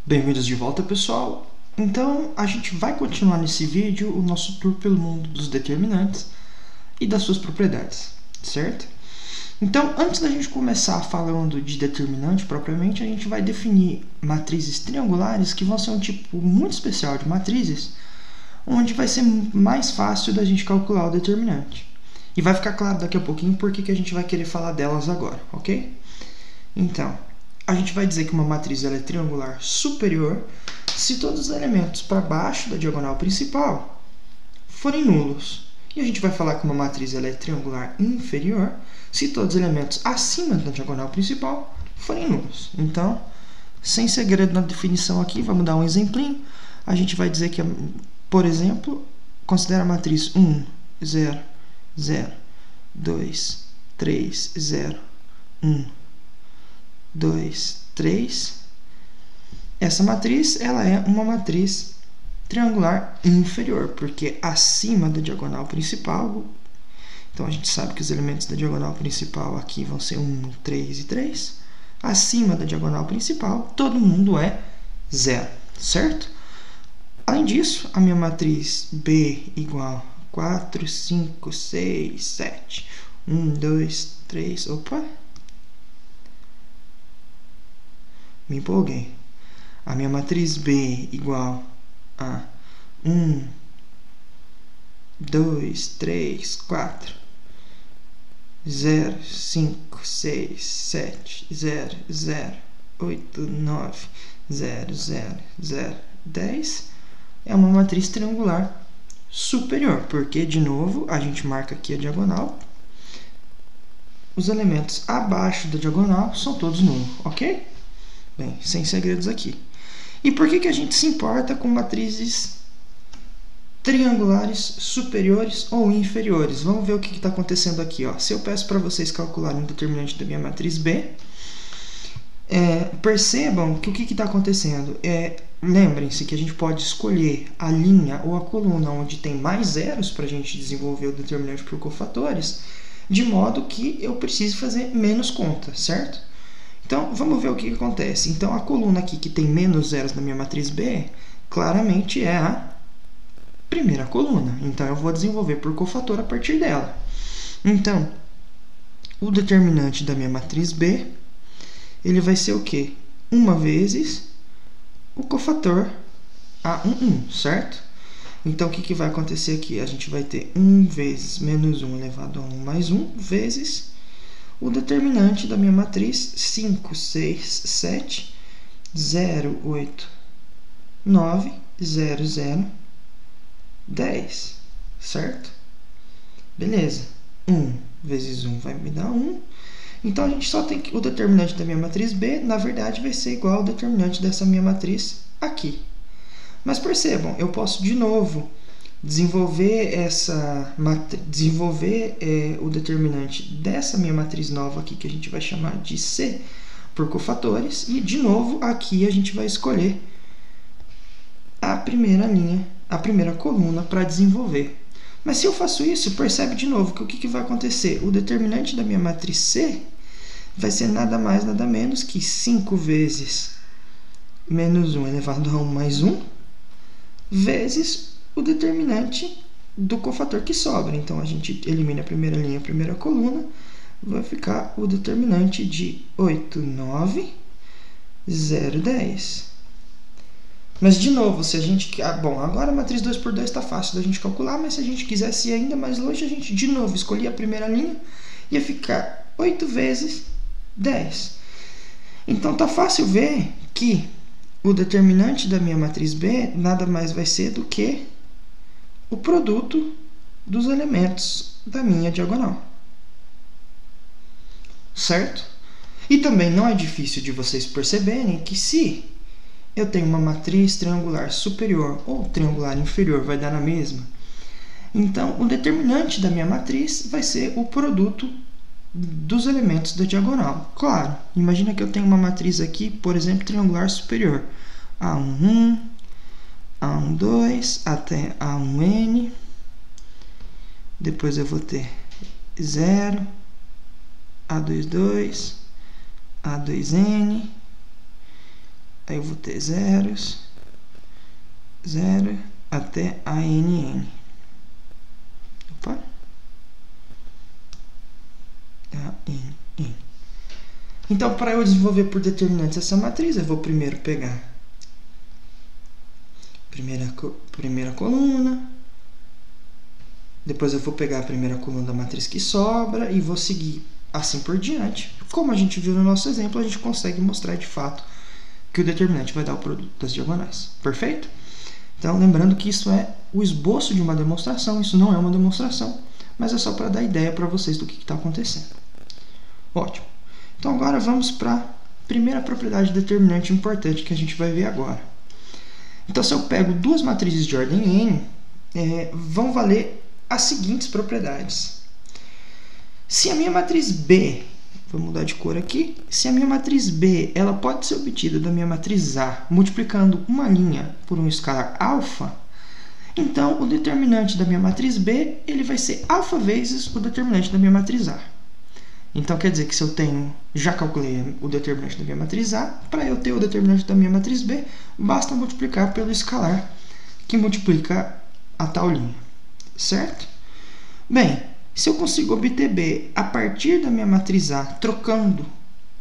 Bem-vindos de volta, pessoal. Então, a gente vai continuar nesse vídeo o nosso tour pelo mundo dos determinantes e das suas propriedades, certo? Então, antes da gente começar falando de determinante propriamente, a gente vai definir matrizes triangulares, que vão ser um tipo muito especial de matrizes, onde vai ser mais fácil da gente calcular o determinante. E vai ficar claro daqui a pouquinho por que a gente vai querer falar delas agora, ok? Então, a gente vai dizer que uma matriz ela é triangular superior se todos os elementos para baixo da diagonal principal forem nulos. E a gente vai falar que uma matriz ela é triangular inferior se todos os elementos acima da diagonal principal forem nulos. Então, sem segredo na definição aqui, vamos dar um exemplinho. A gente vai dizer que, por exemplo, considera a matriz 1, 0, 0, 2, 3, 0, 1, 2, 3. Essa matriz ela é uma matriz triangular inferior, porque acima da diagonal principal, então a gente sabe que os elementos da diagonal principal aqui vão ser 1, 3 e 3. Acima da diagonal principal, todo mundo é 0, certo? Além disso, a minha matriz B igual a 4, 5, 6, 7. 1, 2, 3, opa! Me empolguei. A minha matriz B igual a 1, 2, 3, 4, 0, 5, 6, 7, 0, 0, 8, 9, 0, 0, 0, 10 é uma matriz triangular superior, porque, de novo, a gente marca aqui a diagonal. Os elementos abaixo da diagonal são todos nulos, ok? Bem, sem segredos aqui. E por que a gente se importa com matrizes triangulares superiores ou inferiores? Vamos ver o que está acontecendo aqui. Ó. Se eu peço para vocês calcularem o determinante da minha matriz B, percebam que o que está acontecendo? Lembrem-se que a gente pode escolher a linha ou a coluna onde tem mais zeros para a gente desenvolver o determinante por cofatores, de modo que eu precise fazer menos conta, certo? Então, vamos ver o que acontece. Então, a coluna aqui que tem menos zeros na minha matriz B, claramente é a primeira coluna. Então, eu vou desenvolver por cofator a partir dela. Então, o determinante da minha matriz B, ele vai ser o quê? 1 vezes o cofator A11, certo? Então, o que vai acontecer aqui? A gente vai ter 1 vezes menos 1 elevado a 1 mais 1 vezes o determinante da minha matriz 5, 6, 7, 0, 8, 9, 0, 0, 10, certo? Beleza. 1 vezes 1 vai me dar 1. Então, a gente só tem que o determinante da minha matriz B, na verdade, vai ser igual ao determinante dessa minha matriz aqui. Mas percebam, eu posso, de novo, desenvolver o determinante dessa minha matriz nova aqui, que a gente vai chamar de C, por cofatores. E, de novo, aqui a gente vai escolher a primeira linha, a primeira coluna para desenvolver. Mas se eu faço isso, percebe de novo que o que vai acontecer? O determinante da minha matriz C vai ser nada mais, nada menos que 5 vezes menos 1 elevado a 1 mais 1, vezes o determinante do cofator que sobra. Então, a gente elimina a primeira linha, a primeira coluna, vai ficar o determinante de 8, 9, 0, 10. Mas, de novo, se a gente... bom, agora a matriz 2 por 2 está fácil da gente calcular, mas se a gente quisesse ir ainda mais longe, a gente, de novo, escolhia a primeira linha, ia ficar 8 vezes 10. Então, está fácil ver que o determinante da minha matriz B nada mais vai ser do que o produto dos elementos da minha diagonal. Certo? E também não é difícil de vocês perceberem que se eu tenho uma matriz triangular superior ou triangular inferior, vai dar na mesma. Então, o determinante da minha matriz vai ser o produto dos elementos da diagonal. Claro, imagina que eu tenho uma matriz aqui, por exemplo, triangular superior. A11, A12 até A1n. Depois eu vou ter 0, A22, A2n, Aí eu vou ter zeros, 0 até a NN. Opa. Então, para eu desenvolver por determinantes essa matriz, eu vou primeiro pegar primeira coluna, depois eu vou pegar a primeira coluna da matriz que sobra e vou seguir assim por diante. Como a gente viu no nosso exemplo, a gente consegue mostrar de fato que o determinante vai dar o produto das diagonais. Perfeito? Então, lembrando que isso é o esboço de uma demonstração, isso não é uma demonstração, mas é só para dar ideia para vocês do que está acontecendo. Ótimo. Então, agora vamos para a primeira propriedade determinante importante que a gente vai ver agora. Então, se eu pego duas matrizes de ordem n, vão valer as seguintes propriedades. Se a minha matriz B, vou mudar de cor aqui, se a minha matriz B ela pode ser obtida da minha matriz A multiplicando uma linha por um escalar alfa, então o determinante da minha matriz B ele vai ser alfa vezes o determinante da minha matriz A. Então, quer dizer que se eu já calculei o determinante da minha matriz A, para eu ter o determinante da minha matriz B, basta multiplicar pelo escalar que multiplica a tal linha. Certo? Bem, se eu consigo obter B a partir da minha matriz A, trocando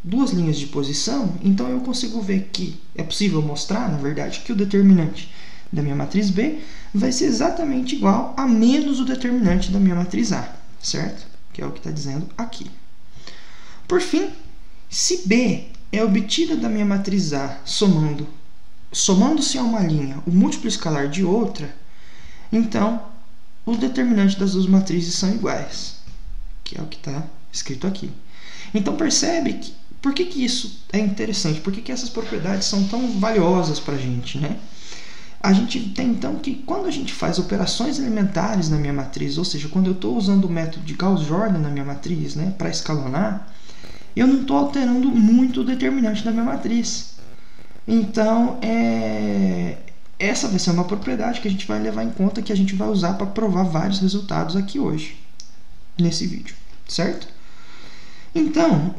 duas linhas de posição, então eu consigo ver que é possível mostrar, na verdade, que o determinante da minha matriz B vai ser exatamente igual a menos o determinante da minha matriz A. Certo? Que é o que está dizendo aqui. Por fim, se B é obtida da minha matriz A somando-se a uma linha o múltiplo escalar de outra, então o determinante das duas matrizes são iguais, que é o que está escrito aqui. Então percebe que por que isso é interessante, por que essas propriedades são tão valiosas para a gente, né? A gente tem então que quando a gente faz operações elementares na minha matriz, ou seja, quando eu estou usando o método de Gauss-Jordan na minha matriz, né, para escalonar, eu não estou alterando muito o determinante da minha matriz. Então, essa vai ser uma propriedade que a gente vai levar em conta, que a gente vai usar para provar vários resultados aqui hoje, nesse vídeo, certo? Então,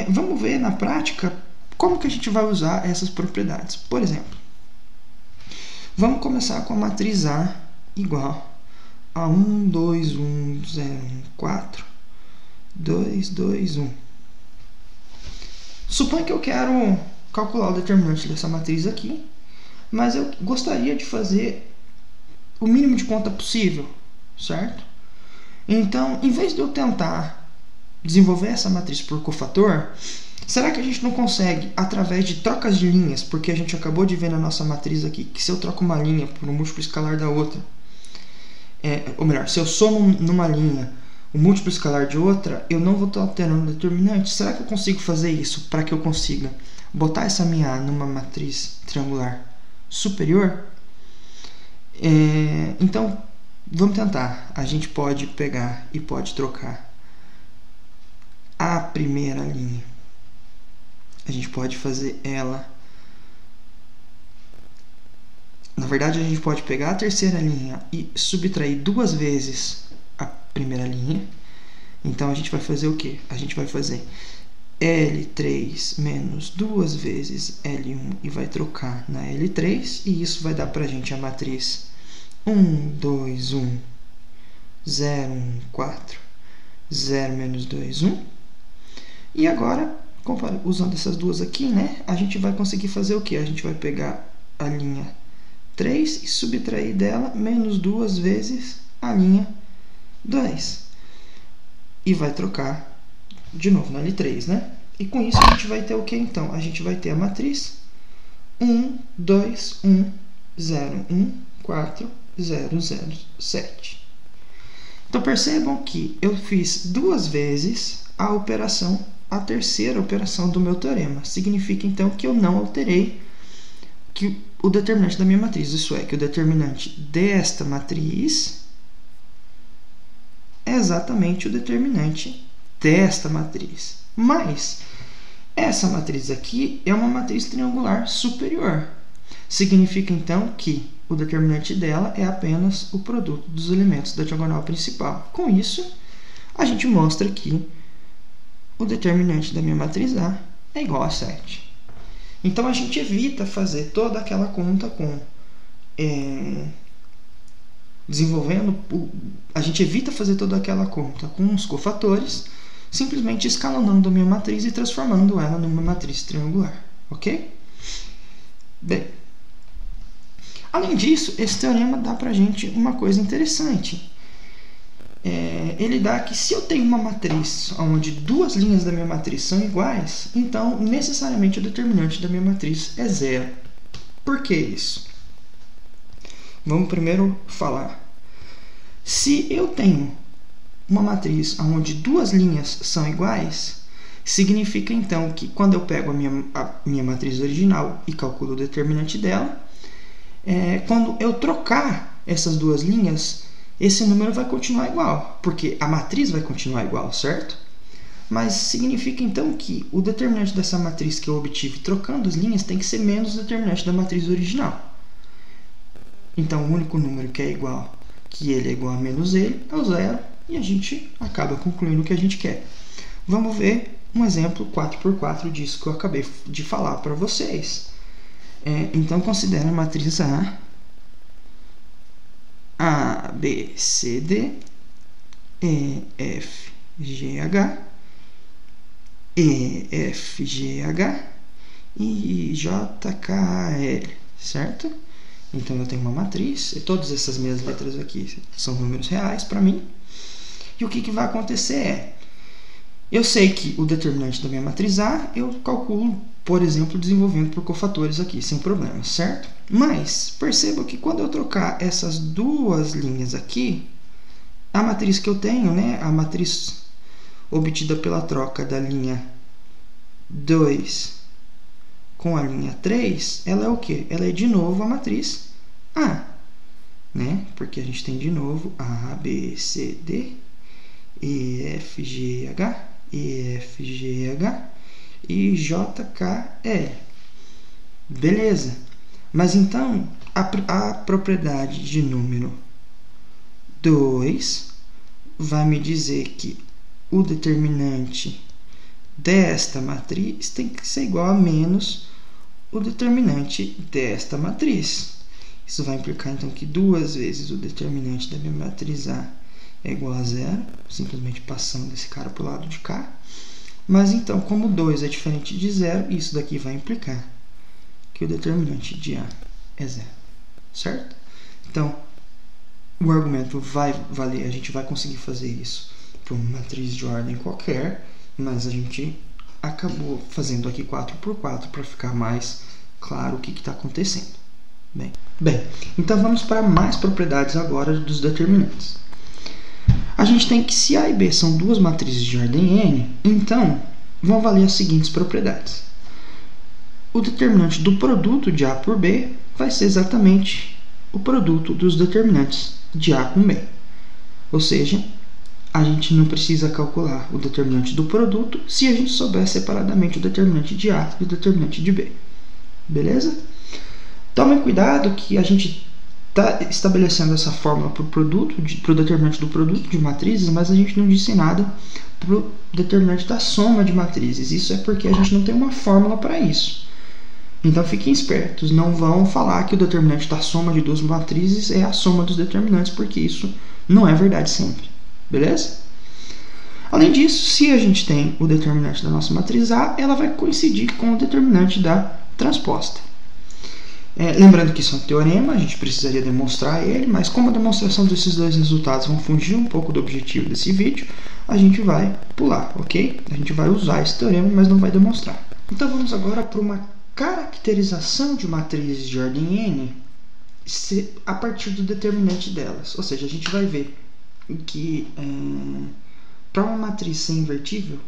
vamos ver na prática como que a gente vai usar essas propriedades. Por exemplo, vamos começar com a matriz A igual a 1, 2, 1, 0, 1, 4, 2, 2, 1. Suponha que eu quero calcular o determinante dessa matriz aqui, mas eu gostaria de fazer o mínimo de conta possível, certo? Então, em vez de eu tentar desenvolver essa matriz por cofator, será que a gente não consegue, através de trocas de linhas, porque a gente acabou de ver na nossa matriz aqui, que se eu troco uma linha por um múltiplo escalar da outra, ou melhor, se eu somo numa linha o múltiplo escalar de outra, eu não vou estar alterando o determinante. Será que eu consigo fazer isso para que eu consiga botar essa minha A numa matriz triangular superior? Então, vamos tentar. A gente pode pegar e pode trocar a primeira linha. A gente pode fazer ela... Na verdade, a gente pode pegar a terceira linha e subtrair duas vezes a primeira linha. Então, a gente vai fazer o quê? A gente vai fazer L3 menos duas vezes L1 e vai trocar na L3. E isso vai dar para a gente a matriz 1, 2, 1, 0, 1, 4, 0, menos 2, 1. E agora, usando essas duas aqui, né, a gente vai conseguir fazer o quê? A gente vai pegar a linha 3 e subtrair dela menos duas vezes a linha 2. E vai trocar de novo na L3, né? E com isso a gente vai ter o que então? A gente vai ter a matriz 1, 2, 1, 0, 1, 4, 0, 0, 7. Então percebam que eu fiz duas vezes a terceira operação do meu teorema. Significa então que eu não alterei o determinante da minha matriz. Isso é, que o determinante desta matriz é exatamente o determinante desta matriz. Mas essa matriz aqui é uma matriz triangular superior. Significa então que o determinante dela é apenas o produto dos elementos da diagonal principal. Com isso, a gente mostra que o determinante da minha matriz A é igual a 7. Então a gente evita fazer toda aquela conta com a gente evita fazer toda aquela conta com os cofatores, simplesmente escalonando a minha matriz e transformando ela numa matriz triangular, ok? Bem, além disso, esse teorema dá pra gente uma coisa interessante. Ele dá que se eu tenho uma matriz onde duas linhas da minha matriz são iguais, então necessariamente o determinante da minha matriz é zero. Por que isso? Vamos primeiro falar. Se eu tenho uma matriz onde duas linhas são iguais, significa então que quando eu pego a minha matriz original e calculo o determinante dela, quando eu trocar essas duas linhas, esse número vai continuar igual, porque a matriz vai continuar igual, certo? Mas significa então que o determinante dessa matriz que eu obtive trocando as linhas tem que ser menos o determinante da matriz original. Então o único número que é igual, que ele é igual a menos ele, é o zero, e a gente acaba concluindo o que a gente quer. Vamos ver um exemplo 4x4 disso que eu acabei de falar para vocês. Então considere a matriz A, B, C, D, E, F, G, H, E, F, G, H e J, K, L, certo? Então eu tenho uma matriz, e todas essas minhas letras aqui são números reais para mim. E o que vai acontecer eu sei que o determinante da minha matriz A eu calculo, por exemplo, desenvolvendo por cofatores aqui, sem problema, certo? Mas perceba que quando eu trocar essas duas linhas aqui, a matriz que eu tenho, a matriz obtida pela troca da linha 2 com a linha 3, ela é o quê? Ela é de novo a matriz A, porque a gente tem de novo A, B, C, D, E, F, G, H, E, F, G, H e J, K, L. Beleza. Mas então, a propriedade de número 2 vai me dizer que o determinante desta matriz tem que ser igual a menos o determinante desta matriz. Isso vai implicar então que duas vezes o determinante da minha matriz A é igual a zero, simplesmente passando esse cara para o lado de cá. Mas então, como 2 é diferente de zero, isso daqui vai implicar que o determinante de A é zero, certo? Então, o argumento vai valer, a gente vai conseguir fazer isso para uma matriz de ordem qualquer, mas a gente acabou fazendo aqui 4x4 para ficar mais claro o que está acontecendo. Bem, então vamos para mais propriedades agora dos determinantes. A gente tem que se A e B são duas matrizes de ordem n, então vão valer as seguintes propriedades. O determinante do produto de A por B vai ser exatamente o produto dos determinantes de A com B. Ou seja, a gente não precisa calcular o determinante do produto se a gente souber separadamente o determinante de A e o determinante de B. Beleza? Tomem cuidado que a gente está estabelecendo essa fórmula para o determinante do produto de matrizes, mas a gente não disse nada para o determinante da soma de matrizes. Isso é porque a gente não tem uma fórmula para isso. Então fiquem espertos, não vão falar que o determinante da soma de duas matrizes é a soma dos determinantes, porque isso não é verdade sempre. Beleza? Além disso, se a gente tem o determinante da nossa matriz A, ela vai coincidir com o determinante da transposta. Lembrando que isso é um teorema, a gente precisaria demonstrar ele, mas como a demonstração desses dois resultados vão fugir um pouco do objetivo desse vídeo, a gente vai pular, ok? A gente vai usar esse teorema, mas não vai demonstrar. Então vamos agora para uma caracterização de matrizes de ordem n a partir do determinante delas. Ou seja, a gente vai ver que para uma matriz ser invertível,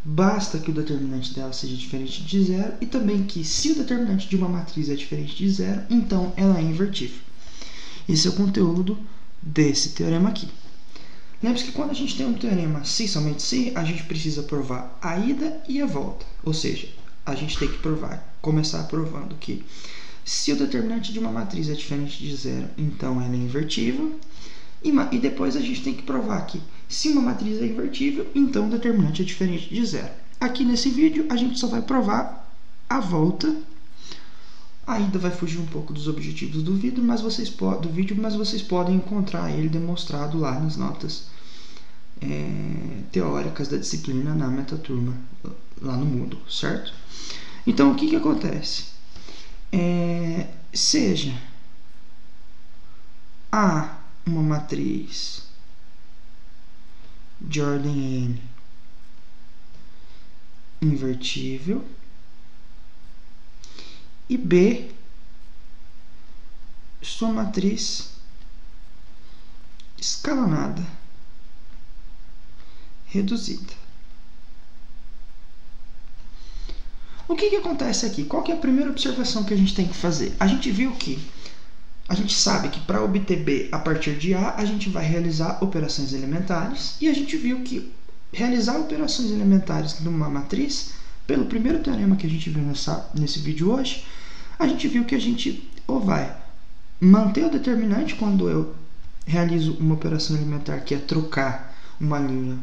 basta que o determinante dela seja diferente de zero e também que se o determinante de uma matriz é diferente de zero, então ela é invertível. Esse é o conteúdo desse teorema aqui. Lembre-se que quando a gente tem um teorema se somente se, a gente precisa provar a ida e a volta. Ou seja, a gente tem que começar provando que se o determinante de uma matriz é diferente de zero, então ela é invertível. E depois a gente tem que provar que se uma matriz é invertível, então o determinante é diferente de zero. Aqui nesse vídeo a gente só vai provar a volta. Ainda vai fugir um pouco dos objetivos do vídeo, mas vocês podem encontrar ele demonstrado lá nas notas teóricas da disciplina na metaturma, lá no Moodle, certo? Então, o que acontece? Seja A uma matriz de ordem n invertível e B sua matriz escalonada reduzida. O que acontece aqui? Qual que é a primeira observação que a gente tem que fazer? A gente sabe que para obter B a partir de A, a gente vai realizar operações elementares, e a gente viu que realizar operações elementares numa matriz, pelo primeiro teorema que a gente viu nesse vídeo hoje, a gente viu que a gente vai manter o determinante quando eu realizo uma operação elementar, que é trocar uma linha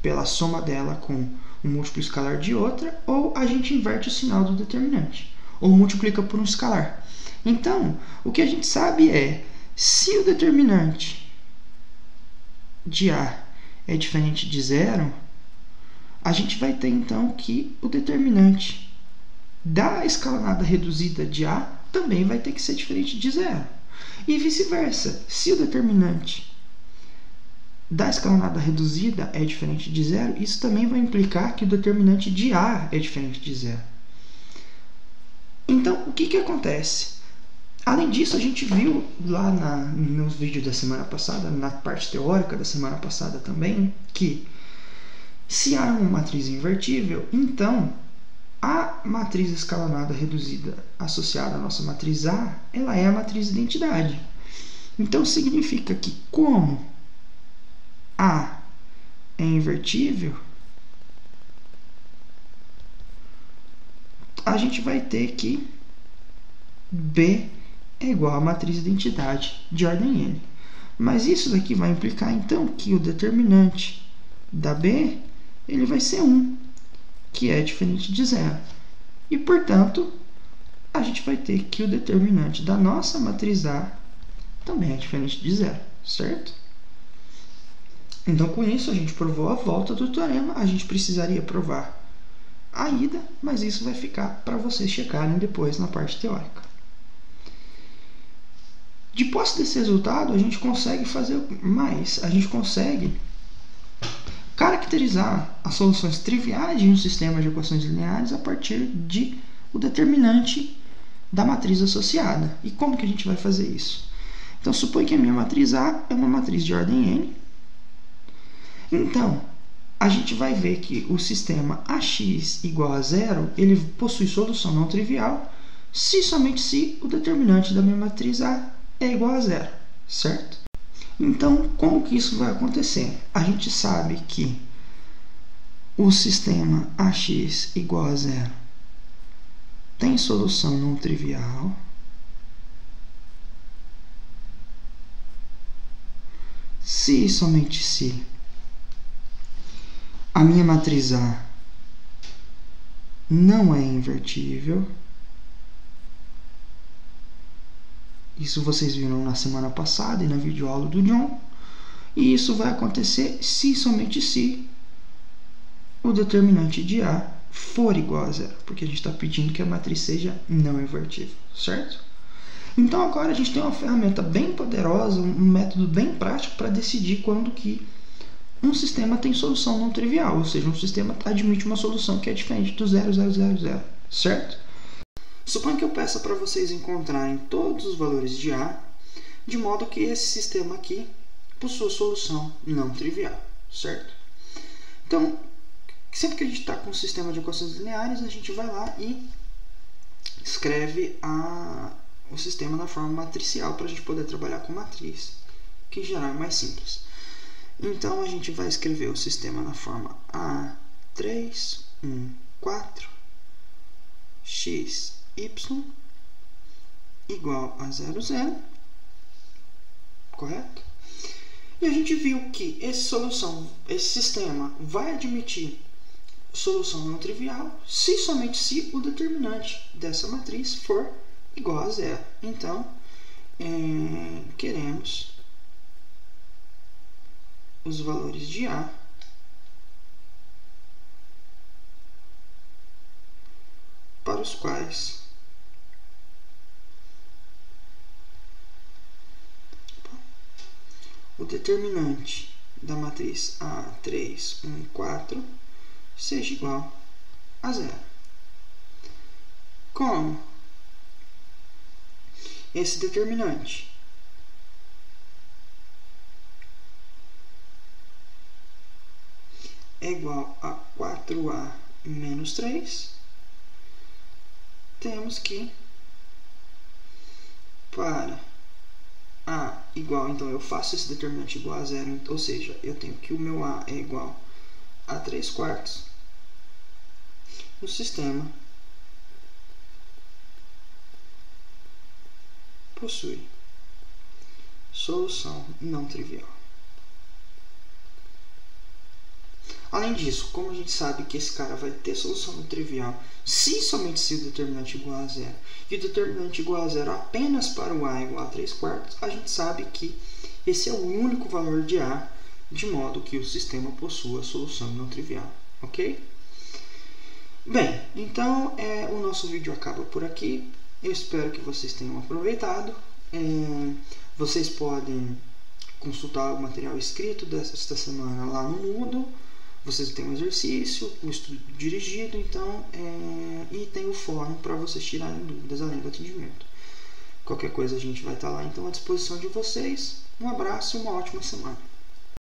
pela soma dela com um múltiplo escalar de outra, ou a gente inverte o sinal do determinante, ou multiplica por um escalar. Então, o que a gente sabe é, se o determinante de A é diferente de zero, a gente vai ter então que o determinante da escalonada reduzida de A também vai ter que ser diferente de zero. E vice-versa, se o determinante da escalonada reduzida é diferente de zero, isso também vai implicar que o determinante de A é diferente de zero. Então, o que acontece? Além disso, a gente viu lá no vídeo da semana passada, na parte teórica da semana passada também, que se A é uma matriz invertível, então a matriz escalonada reduzida associada à nossa matriz A, ela é a matriz identidade. Então, significa que como A é invertível, a gente vai ter que B é igual à matriz identidade de ordem n. Mas isso daqui vai implicar, então, que o determinante da B ele vai ser 1, que é diferente de zero. E, portanto, a gente vai ter que o determinante da nossa matriz A também é diferente de zero, certo? Então, com isso, a gente provou a volta do teorema. A gente precisaria provar a ida, mas isso vai ficar para vocês checarem depois na parte teórica. De posse desse resultado, a gente consegue fazer mais. A gente consegue caracterizar as soluções triviais de um sistema de equações lineares a partir de o determinante da matriz associada. E como que a gente vai fazer isso? Então, supõe que a minha matriz A é uma matriz de ordem n. Então, a gente vai ver que o sistema AX igual a zero, ele possui solução não trivial, se somente se o determinante da minha matriz A é igual a zero, certo? Então, como que isso vai acontecer? A gente sabe que o sistema AX igual a zero tem solução não trivial se e somente se a minha matriz A não é invertível. Isso vocês viram na semana passada e na videoaula do John. E isso vai acontecer se e somente se o determinante de A for igual a zero, porque a gente está pedindo que a matriz seja não invertível, certo? Então agora a gente tem uma ferramenta bem poderosa, um método bem prático para decidir quando que um sistema tem solução não trivial, ou seja, um sistema admite uma solução que é diferente do 0, 0, 0, 0, certo? Suponha que eu peça para vocês encontrarem todos os valores de A, de modo que esse sistema aqui possua solução não trivial, certo? Então, sempre que a gente está com um sistema de equações lineares, a gente vai lá e escreve o sistema na forma matricial para a gente poder trabalhar com matriz, que em geral é mais simples. Então, a gente vai escrever o sistema na forma A3, 1, 4, x, y igual a 0, 0, correto? E a gente viu que esse sistema vai admitir solução não trivial se somente se o determinante dessa matriz for igual a zero. Então, queremos os valores de A para os quais o determinante da matriz A3, 1, 4 seja igual a zero. Como esse determinante é igual a 4A menos 3, temos que, para A igual, então eu faço esse determinante igual a zero, ou seja, eu tenho que o meu A é igual a 3 quartos, o sistema possui solução não trivial. Além disso, como a gente sabe que esse cara vai ter solução não trivial se somente se o determinante igual a zero, e o determinante igual a zero apenas para o A igual a 3 quartos, a gente sabe que esse é o único valor de A, de modo que o sistema possua solução não trivial, ok? Bem, então o nosso vídeo acaba por aqui. Eu espero que vocês tenham aproveitado. Vocês podem consultar o material escrito desta semana lá no Moodle. Vocês têm um exercício, um estudo dirigido, então, e tem o fórum para vocês tirarem dúvidas além do atendimento. Qualquer coisa a gente vai estar lá então à disposição de vocês. Um abraço e uma ótima semana.